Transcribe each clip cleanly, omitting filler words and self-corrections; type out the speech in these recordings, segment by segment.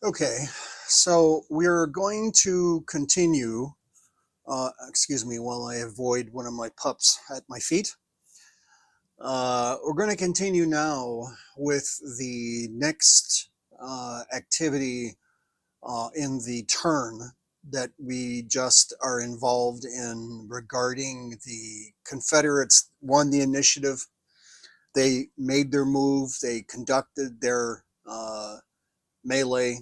Okay, so we're going to continue, excuse me, while I avoid one of my pups at my feet. We're going to continue now with the next activity in the turn that we just are involved in regarding the Confederates won the initiative. They made their move, they conducted their melee,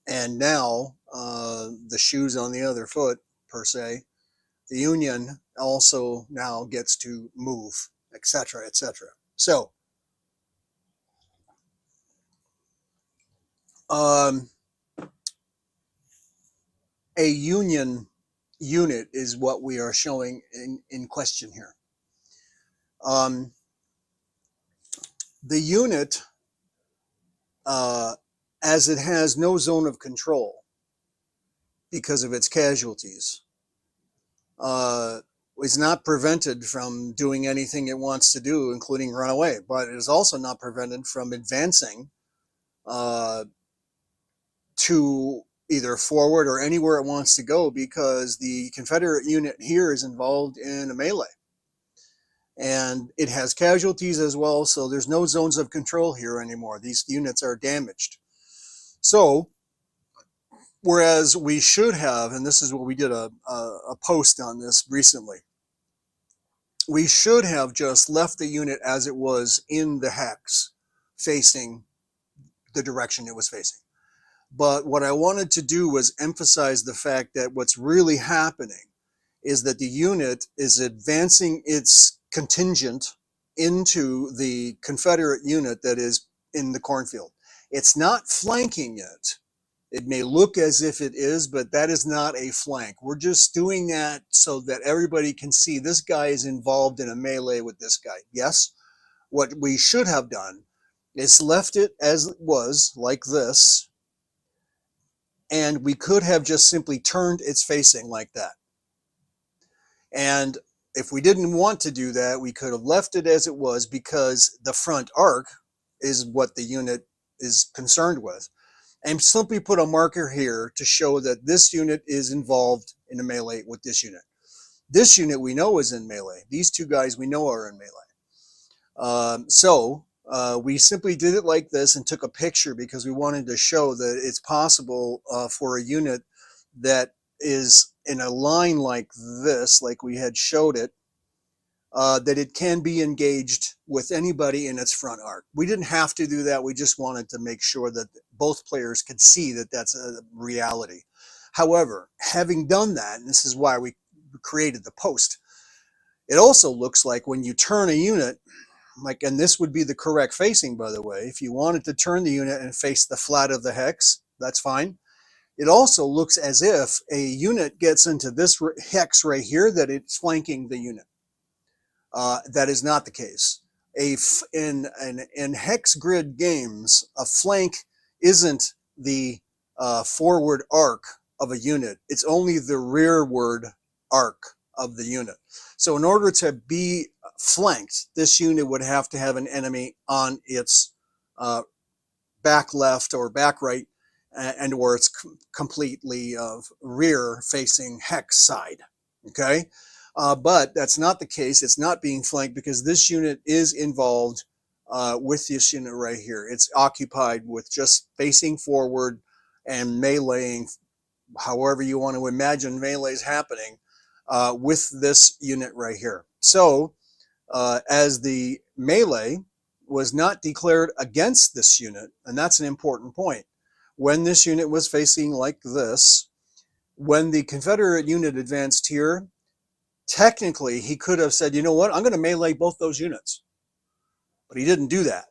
and now the shoe's on the other foot, per se. The Union also now gets to move, etc., etc. So, um, a Union unit is what we are showing in question here. Um, the unit, uh, as it has no zone of control because of its casualties, uh, is not prevented from doing anything it wants to do, including run away. But it is also not prevented from advancing uh, to either forward or anywhere it wants to go, because the Confederate unit here is involved in a melee. And it has casualties as well, so there's no zones of control here anymore. These units are damaged. So, whereas we should have, and this is what we did a post on this recently, we should have just left the unit as it was in the hex, facing the direction it was facing. But what I wanted to do was emphasize the fact that what's really happening is that the unit is advancing its contingent into the Confederate unit that is in the cornfield. It's not flanking it. It may look as if it is, but that is not a flank. We're just doing that so that everybody can see this guy is involved in a melee with this guy. Yes, what we should have done is left it as it was, like this, and we could have just simply turned its facing like that. And if we didn't want to do that, we could have left it as it was, because the front arc is what the unit is concerned with. And simply put a marker here to show that this unit is involved in a melee with this unit. This unit we know is in melee. These two guys we know are in melee. We simply did it like this and took a picture because we wanted to show that it's possible for a unit that is in a line like this, like we had showed it, that it can be engaged with anybody in its front arc. We didn't have to do that. We just wanted to make sure that both players could see that that's a reality. However, having done that, and this is why we created the post, it also looks like when you turn a unit, like, and this would be the correct facing, by the way. If you wanted to turn the unit and face the flat of the hex, that's fine. It also looks as if a unit gets into this hex right here, that it's flanking the unit. That is not the case. In hex grid games, a flank isn't the forward arc of a unit. It's only the rearward arc of the unit. So in order to be flanked, this unit would have to have an enemy on its back left or back right, and or its completely rear facing hex side. Okay, but that's not the case. It's not being flanked because this unit is involved with this unit right here. It's occupied with just facing forward and meleeing, however you want to imagine melees happening, with this unit right here. So as the melee was not declared against this unit, and that's an important point. When this unit was facing like this, when the Confederate unit advanced here, technically he could have said, you know what, I'm going to melee both those units. But he didn't do that.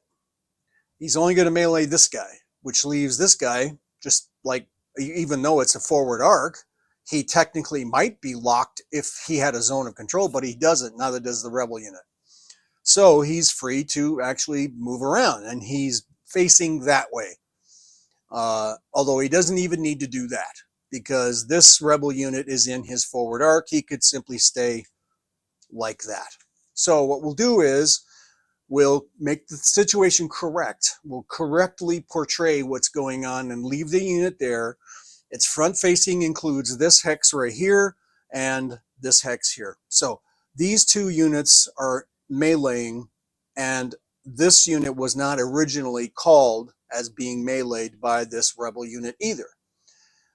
He's only going to melee this guy, which leaves this guy just like, even though it's a forward arc, he technically might be locked if he had a zone of control, but he doesn't. Neither does the rebel unit. So he's free to actually move around, and he's facing that way. Although he doesn't even need to do that, because this rebel unit is in his forward arc. He could simply stay like that. So what we'll do is will make the situation correct, will correctly portray what's going on and leave the unit there. Its front facing includes this hex right here and this hex here. So these two units are meleeing, and this unit was not originally called as being meleeed by this rebel unit either.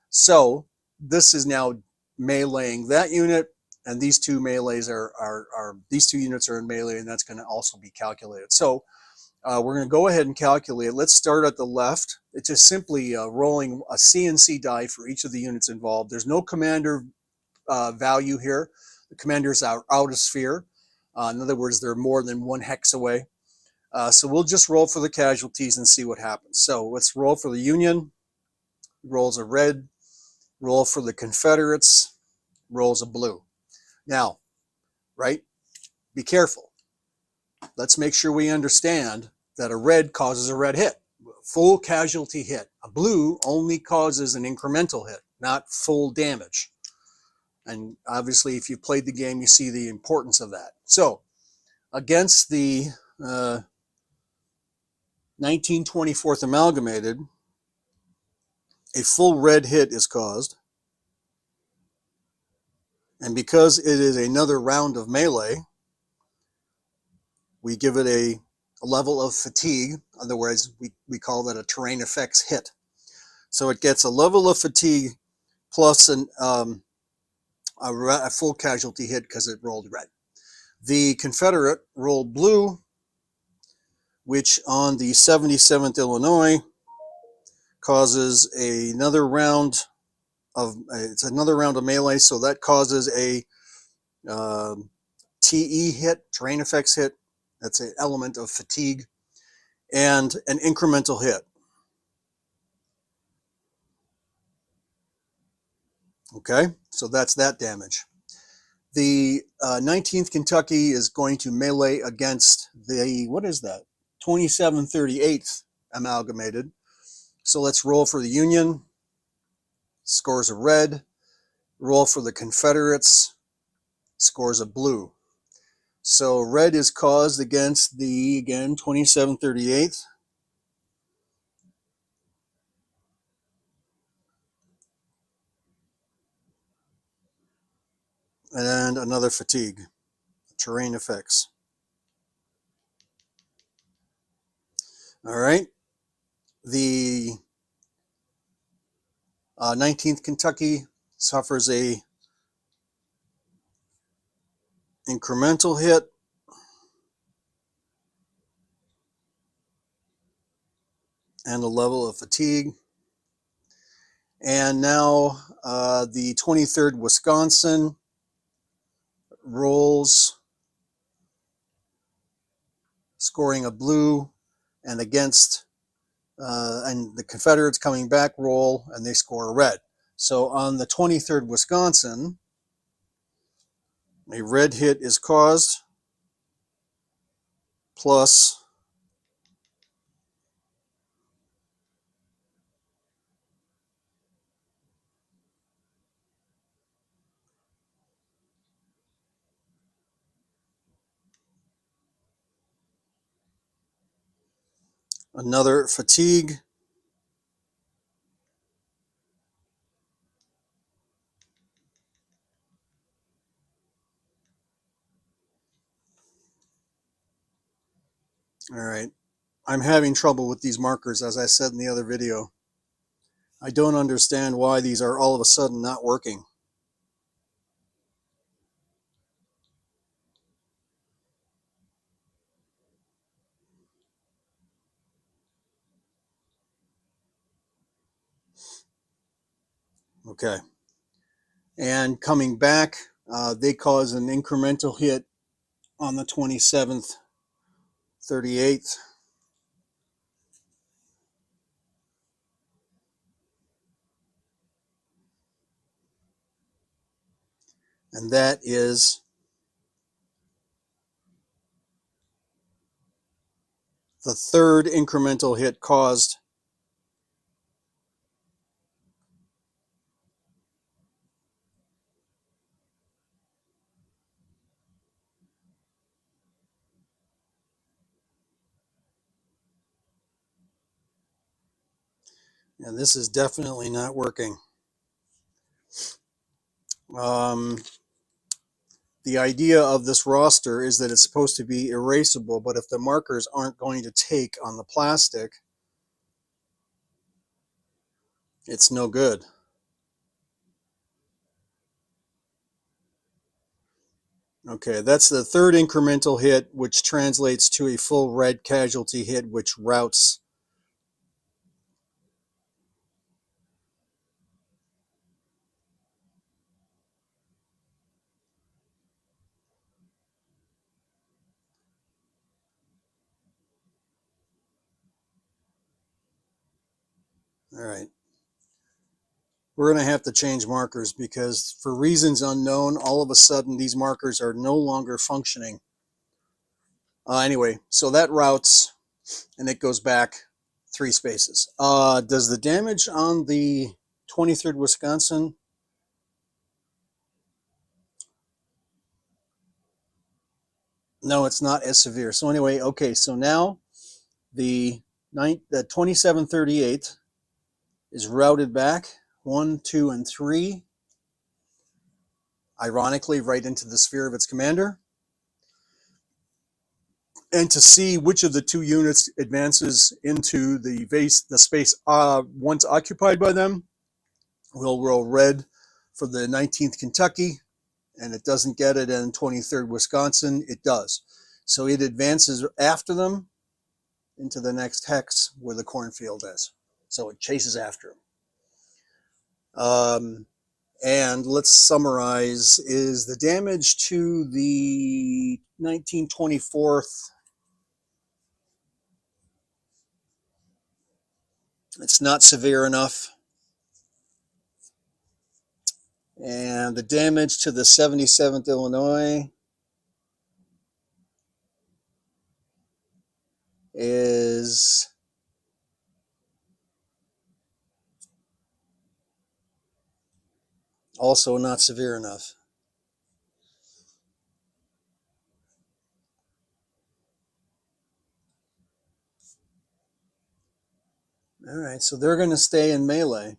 So this is now meleeing that unit, and these two melees are these two units are in melee, and that's going to also be calculated. So we're going to go ahead and calculate. Let's start at the left. It's just simply rolling a CNC die for each of the units involved. There's no commander value here. The commanders are out of sphere. In other words, they're more than one hex away. So we'll just roll for the casualties and see what happens. So let's roll for the Union. Rolls a red. Roll for the Confederates. Rolls a blue. Now, right? Be careful. Let's make sure we understand that a red causes a red hit. Full casualty hit. A blue only causes an incremental hit, not full damage. And obviously, if you've played the game, you see the importance of that. So, against the 1924th Amalgamated, a full red hit is caused. And because it is another round of melee, we give it a level of fatigue. Otherwise, we call that a terrain effects hit. So it gets a level of fatigue plus a full casualty hit because it rolled red. The Confederate rolled blue, which on the 77th Illinois causes another round of melee. So that causes a TE hit, terrain effects hit. That's an element of fatigue, and an incremental hit. Okay, so that's that damage. The 19th Kentucky is going to melee against the, what is that? 2738th Amalgamated. So let's roll for the Union. Scores a red. Roll for the Confederates. Scores a blue. So red is caused against the, again, 2738th. And another fatigue. Terrain effects. All right. The 19th Kentucky suffers a incremental hit and a level of fatigue. And now the 23rd Wisconsin rolls, scoring a blue, and against, and the Confederates coming back roll, and they score a red. So on the 23rd Wisconsin, a red hit is caused, plus another fatigue. All right. I'm having trouble with these markers, as I said in the other video. I don't understand why these are all of a sudden not working. Okay. And coming back, they cause an incremental hit on the 27th, 38th. And that is the third incremental hit caused. And this is definitely not working. Um, the idea of this roster is that it's supposed to be erasable, but if the markers aren't going to take on the plastic, it's no good. Okay, that's the third incremental hit, which translates to a full red casualty hit, which routes. All right. We're going to have to change markers because for reasons unknown, all of a sudden these markers are no longer functioning. Anyway, so that routes and it goes back 3 spaces. Does the damage on the 23rd Wisconsin? No, it's not as severe. So anyway, okay, so now the 2738 is routed back 1, 2, and 3, ironically right into the sphere of its commander. And to see which of the 2 units advances into the space once occupied by them, we'll roll red for the 19th Kentucky, and it doesn't get it in 23rd Wisconsin. It does. So it advances after them into the next hex where the cornfield is. So it chases after them. And let's summarize, is the damage to the 1924th, it's not severe enough. And the damage to the 77th Illinois is also not severe enough. All right, so they're going to stay in melee.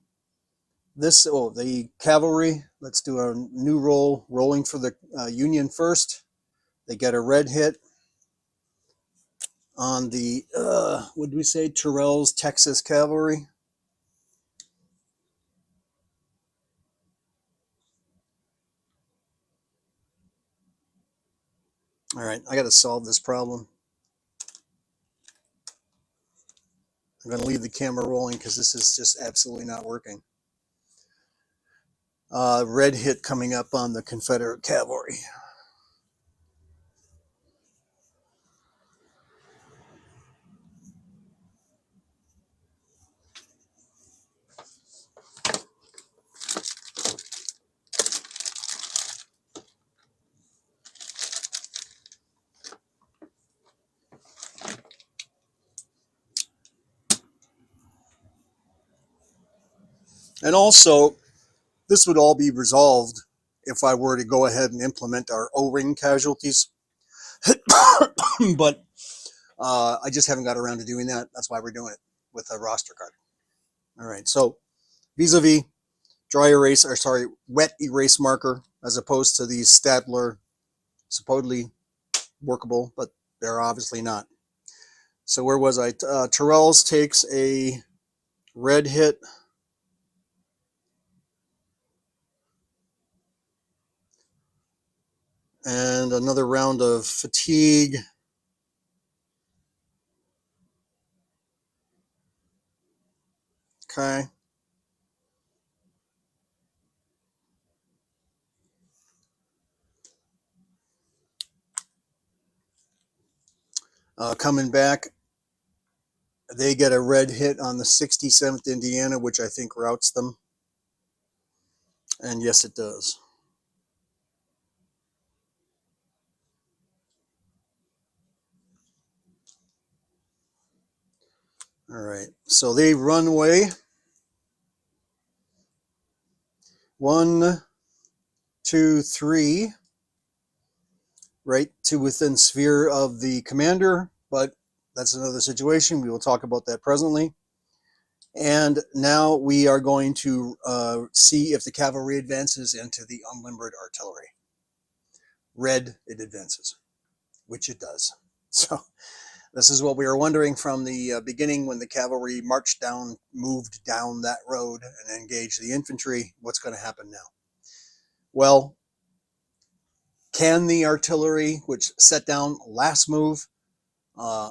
The cavalry, let's do a new roll, rolling for the Union first. They get a red hit on the, what did we say, Terrell's Texas Cavalry. All right, I got to solve this problem. I'm going to leave the camera rolling because this is just absolutely not working. Red hit coming up on the Confederate Cavalry. And also, this would all be resolved if I were to go ahead and implement our O-ring casualties. But I just haven't got around to doing that. That's why we're doing it with a roster card. All right, so vis-a-vis dry erase, or sorry, wet erase marker, as opposed to these Stadler, supposedly workable, but they're obviously not. So where was I? Terrell's takes a red hit. And another round of fatigue. Okay. Coming back, they get a red hit on the 67th Indiana, which I think routes them. And yes, it does. All right, so they run away. 1, 2, 3, right to within sphere of the commander, but that's another situation. We will talk about that presently. And now we are going to see if the cavalry advances into the unlimbered artillery. Red, it advances, which it does. So this is what we were wondering from the beginning when the cavalry moved down that road and engaged the infantry. What's going to happen now? Well, can the artillery, which set down last move,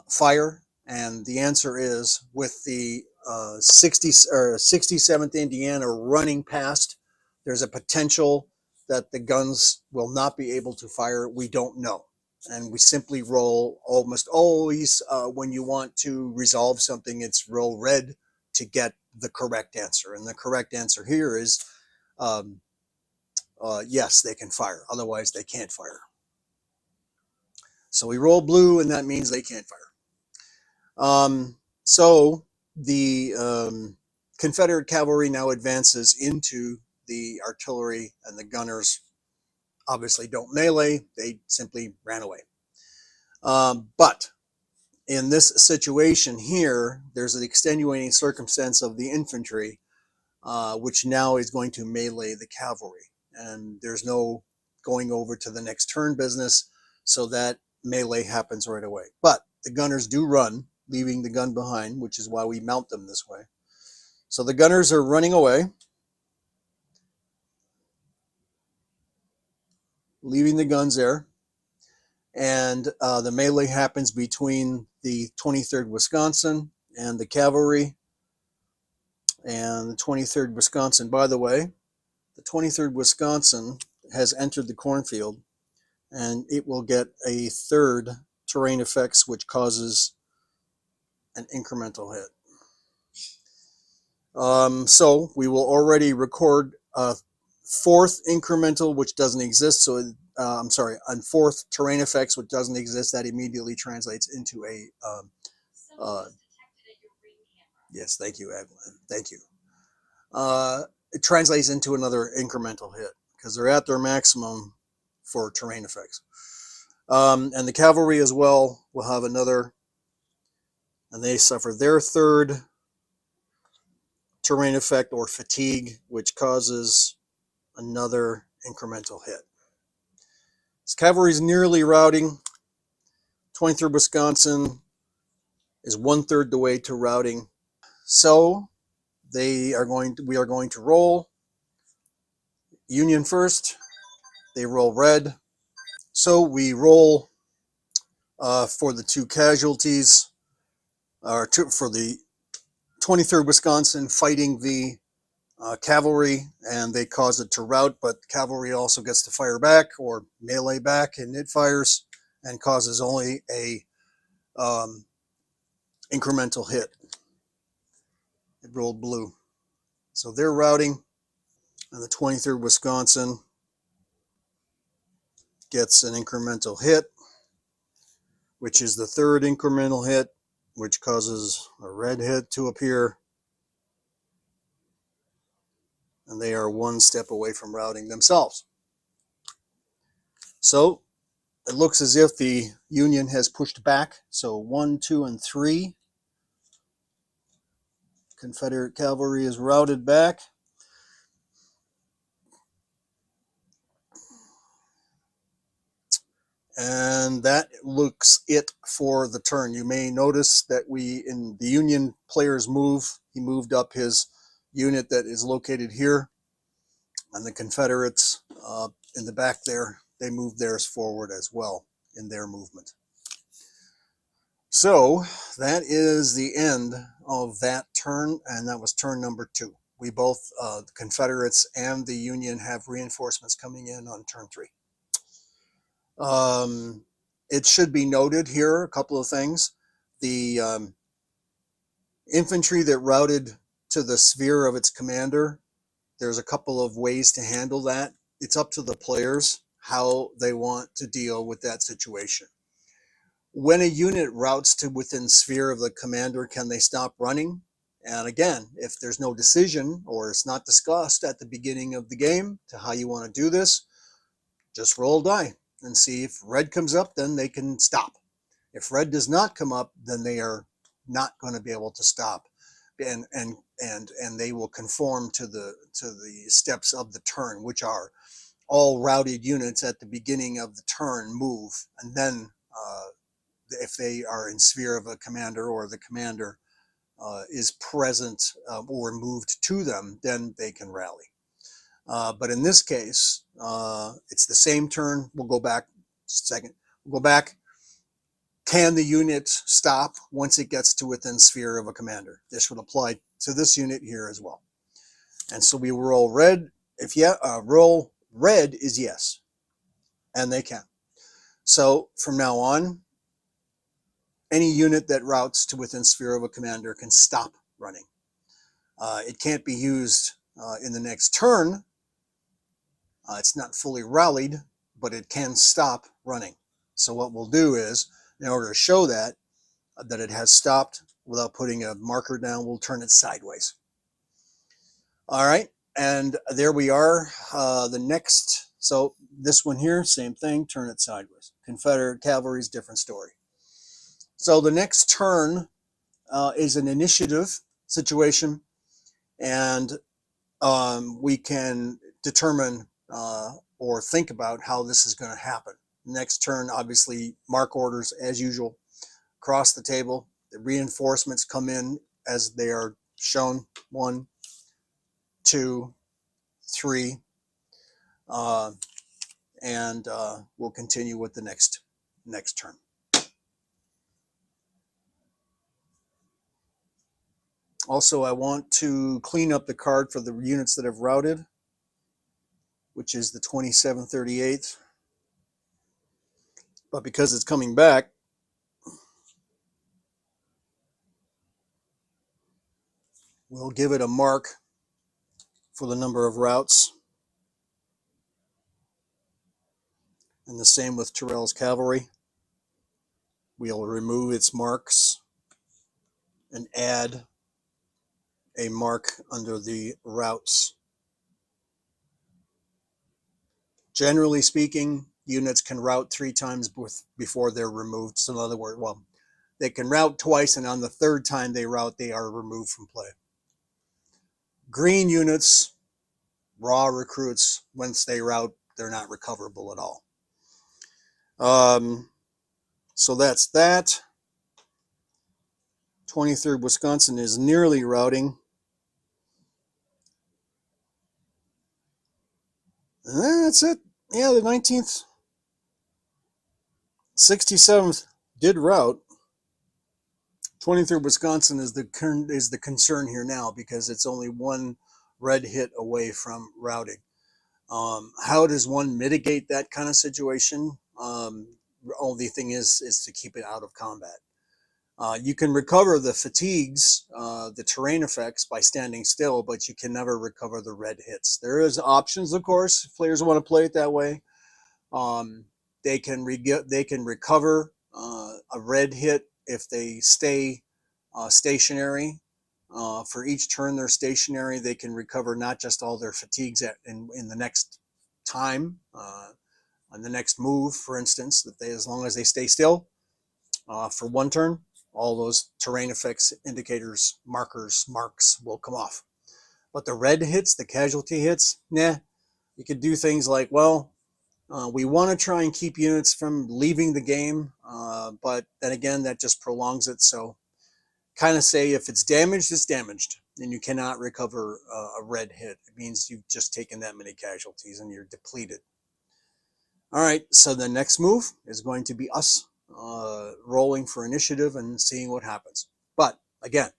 fire? And the answer is, with the 67th Indiana running past, there's a potential that the guns will not be able to fire. We don't know. And we simply roll almost always, when you want to resolve something, it's roll red to get the correct answer. And the correct answer here is yes, they can fire. Otherwise, they can't fire. So we roll blue, and that means they can't fire. So the Confederate cavalry now advances into the artillery, and the gunners obviously don't melee. They simply ran away. But in this situation here, there's an extenuating circumstance of the infantry, which now is going to melee the cavalry. And there's no going over to the next turn business, so that melee happens right away. But the gunners do run, leaving the gun behind, which is why we mount them this way. So the gunners are running away, leaving the guns there. And the melee happens between the 23rd Wisconsin and the cavalry. And the 23rd Wisconsin, by the way, the 23rd Wisconsin has entered the cornfield, and it will get a third terrain effects, which causes an incremental hit. So we will already record a fourth incremental, which doesn't exist. So I'm sorry, on fourth terrain effects, which doesn't exist, that immediately translates into a yes, thank you, Evelyn. Thank you. It translates into another incremental hit because they're at their maximum for terrain effects. And the cavalry as well will have another, and they suffer their third terrain effect or fatigue, which causes another incremental hit. This cavalry is nearly routing. 23rd Wisconsin is 1/3 the way to routing. So we are going to roll Union first. They roll red. So we roll for the two casualties, for the 23rd Wisconsin fighting the cavalry, and they cause it to rout, but cavalry also gets to fire back or melee back, and it fires and causes only a incremental hit. It rolled blue. So they're routing, and the 23rd Wisconsin gets an incremental hit, which is the third incremental hit, which causes a red hit to appear. And they are one step away from routing themselves. So it looks as if the Union has pushed back. So 1, 2, and 3. Confederate cavalry is routed back. And that looks it for the turn. You may notice that in the Union player's move, he moved up his unit that is located here. And the Confederates in the back there, they moved theirs forward as well in their movement. So that is the end of that turn, and that was turn number 2. We both, the Confederates and the Union, have reinforcements coming in on turn 3. It should be noted here a couple of things. The infantry that routed to the sphere of its commander, there's a couple of ways to handle that. It's up to the players how they want to deal with that situation. When a unit routes to within sphere of the commander, can they stop running? And again, if there's no decision or it's not discussed at the beginning of the game to how you want to do this, just roll a die and see if red comes up, then they can stop. If red does not come up, then they are not going to be able to stop. And and they will conform to the steps of the turn, which are all routed units at the beginning of the turn move, and then if they are in sphere of a commander or the commander is present or moved to them, then they can rally. But in this case, it's the same turn. We'll go back a second. We'll go back. Can the unit stop once it gets to within sphere of a commander? This would apply to this unit here as well. And so we roll red. If roll red is yes, and they can. So from now on, any unit that routes to within sphere of a commander can stop running. It can't be used in the next turn. It's not fully rallied, but it can stop running. So what we'll do is, in order to show that it has stopped without putting a marker down, we'll turn it sideways. All right, and there we are. The next, so this one here, same thing, turn it sideways. Confederate cavalry's different story. So the next turn is an initiative situation, and we can determine or think about how this is going to happen. Next turn, obviously, mark orders as usual across the table. The reinforcements come in as they are shown: 1, 2, 3, and we'll continue with the next turn. Also, I want to clean up the card for the units that have routed, which is the 2738th. But because it's coming back, we'll give it a mark for the number of routes. And the same with Tyrrell's cavalry. We'll remove its marks and add a mark under the routes. Generally speaking, units can route 3 times before they're removed. So in other words, well, they can route twice, and on the 3rd time they route, they are removed from play. Green units, raw recruits, once they route, they're not recoverable at all. So that's that. 23rd Wisconsin is nearly routing. And that's it. Yeah, the 19th. 67th did route. 23rd Wisconsin is the concern here now, because it's only 1 red hit away from routing. How does one mitigate that kind of situation? Only thing is to keep it out of combat. You can recover the fatigues, the terrain effects, by standing still, but you can never recover the red hits. There is options, of course, if players want to play it that way. They can recover a red hit if they stay stationary. For each turn they're stationary, they can recover not just all their fatigues in the next time, on the next move, for instance, that as long as they stay still for 1 turn, all those terrain effects, indicators, marks will come off. But the red hits, the casualty hits, nah. You could do things like, well, we want to try and keep units from leaving the game, but then again, that just prolongs it. So kind of say, if it's damaged, it's damaged, and you cannot recover a red hit. It means you've just taken that many casualties and you're depleted. All right, so the next move is going to be us rolling for initiative and seeing what happens. But again,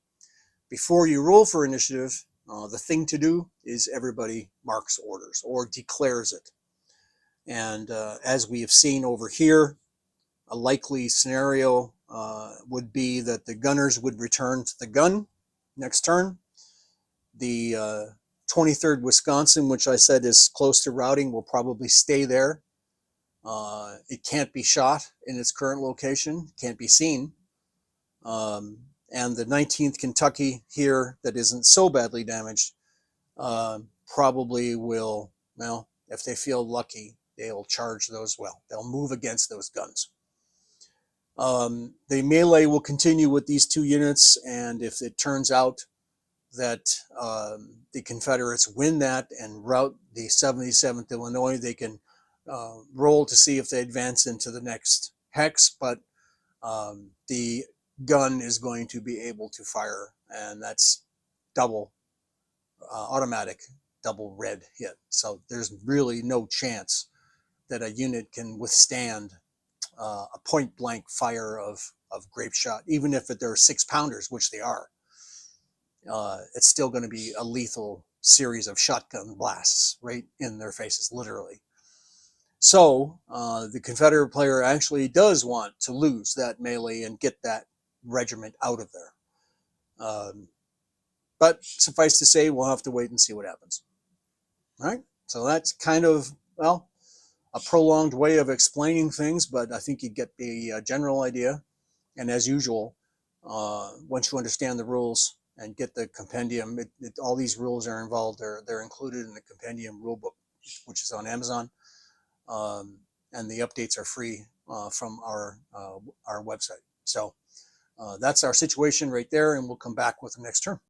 before you roll for initiative, the thing to do is everybody marks orders or declares it. And as we have seen over here, a likely scenario would be that the gunners would return to the gun next turn. The 23rd Wisconsin, which I said is close to routing, will probably stay there. It can't be shot in its current location, can't be seen. And the 19th Kentucky here, that isn't so badly damaged, probably will, well, if they feel lucky, they'll charge those, well, they'll move against those guns. The melee will continue with these 2 units, and if it turns out that the Confederates win that and rout the 77th Illinois, they can roll to see if they advance into the next hex, but the gun is going to be able to fire, and that's double automatic, double red hit. So there's really no chance that a unit can withstand a point blank fire of grape shot, even if they're 6-pounders, which they are. It's still going to be a lethal series of shotgun blasts right in their faces, literally. So the Confederate player actually does want to lose that melee and get that regiment out of there. But suffice to say, we'll have to wait and see what happens. All right. So that's kind of, well, a prolonged way of explaining things, but I think you get the general idea. And as usual, once you understand the rules and get the compendium, all these rules are involved. They're included in the compendium rulebook, which is on Amazon, and the updates are free from our website. So that's our situation right there, and we'll come back with the next term.